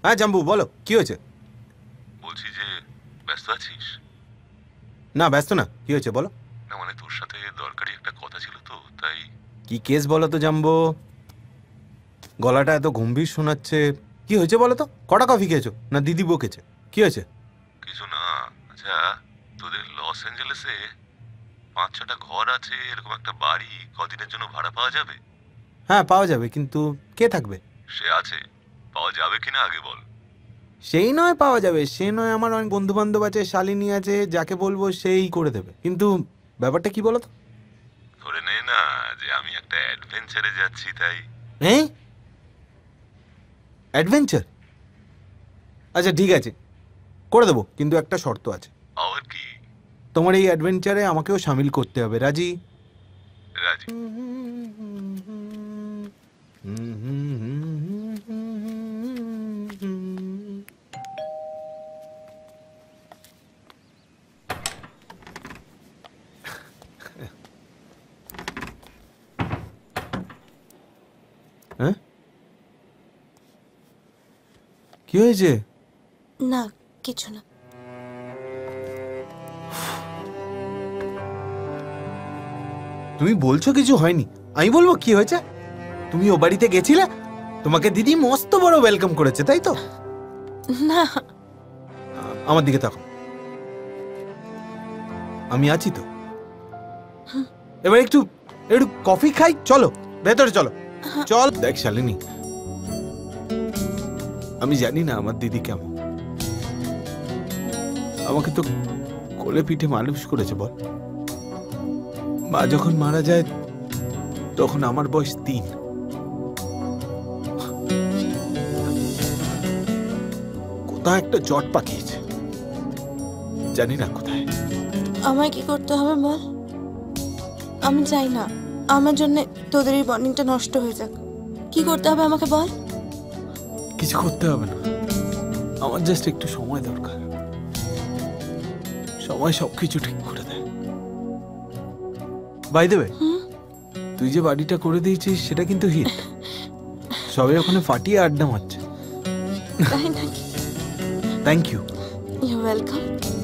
হ্যাঁ জাম্বু বলো, কি হয়েছে? বলছি যে ব্যস্ত আছিস? না ব্যস্ত না, কি হয়েছে বলো। না মানে তোর সাথে দরকারি একটা কথা ছিল তো, তাই। কি কেস বলো তো জাম্বু, গলাটা এত গম্ভীর শোনাচ্ছে। কি হয়েছে বলো তো? কটা কফি খেয়েছো না দিদি বকেছে? কি হয়েছে? কিছু না। আচ্ছা, তোদের লস অ্যাঞ্জেলেসে 5-6টা ঘর আছে, এরকম একটা বাড়ি কদিনের জন্য ভাড়া পাওয়া যাবে? হ্যাঁ পাওয়া যাবে, কিন্তু কে থাকবে? সে আছে, পাওয়া যাবে কিনা আগে বল। সেই নয় পাওয়া যাবে, সে নয়, আমার অনেক বন্ধু বান্ধব আছে, শালিনী আছে, যাকে বলবো সেই করে দেবে, কিন্তু ব্যাপারটা কি বলো তো? ধরে নে না যে আমি একটা অ্যাডভেঞ্চারে যাচ্ছি, তাই। হ্যাঁ অ্যাডভেঞ্চার? আচ্ছা ঠিক আছে, করে দেবো, কিন্তু একটা শর্ত আছে। আর কি? তোমার এই অ্যাডভেঞ্চারে আমাকেও সামিল করতে হবে, রাজি? রাজি। হ্যাঁ কি হয়েছে? না কিছু না। তুমি বলছো কিছু হয়নি, আমি বলবো কি হয়েছে। তুমি ও বাড়িতে গেছিলে, তোমাকে দিদি মস্ত বড় ওয়েলকাম করেছে, তাই তো? না। আমার দিকে তাকাও, আমি আছি তো। এবার একটু একটু কফি খাই, চলো ভেতরে চলো। চল দেখ শালিনী, আমি জানি না আমার দিদি কেমন, আমাকে তো কোলে পিঠে মানুষ করেছে বল। মা যখন মারা যায় তখন আমার বয়স 3। কোথায় একটা জট পাকিয়েছে, জানি না কোথায়। আমায় কি করতে হবে বল? আমি চাই না আমার জন্য তোদের এই বন্ডিংটা নষ্ট হয়ে যাক। কি করতে হবে আমাকে বল? কিছু করতে হবে না, আমার জাস্ট একটু সময় দরকার। সময় সবকিছু ঠিক করে দেয়। বাই দ্য ওয়ে, তুই যে বাড়িটা করে দিয়েছিস সেটা কিন্তু হিট। সবাই ওখানে ফাটিয়ে আড্ডা মারছে। তাই নাকি? Thank you. You welcome.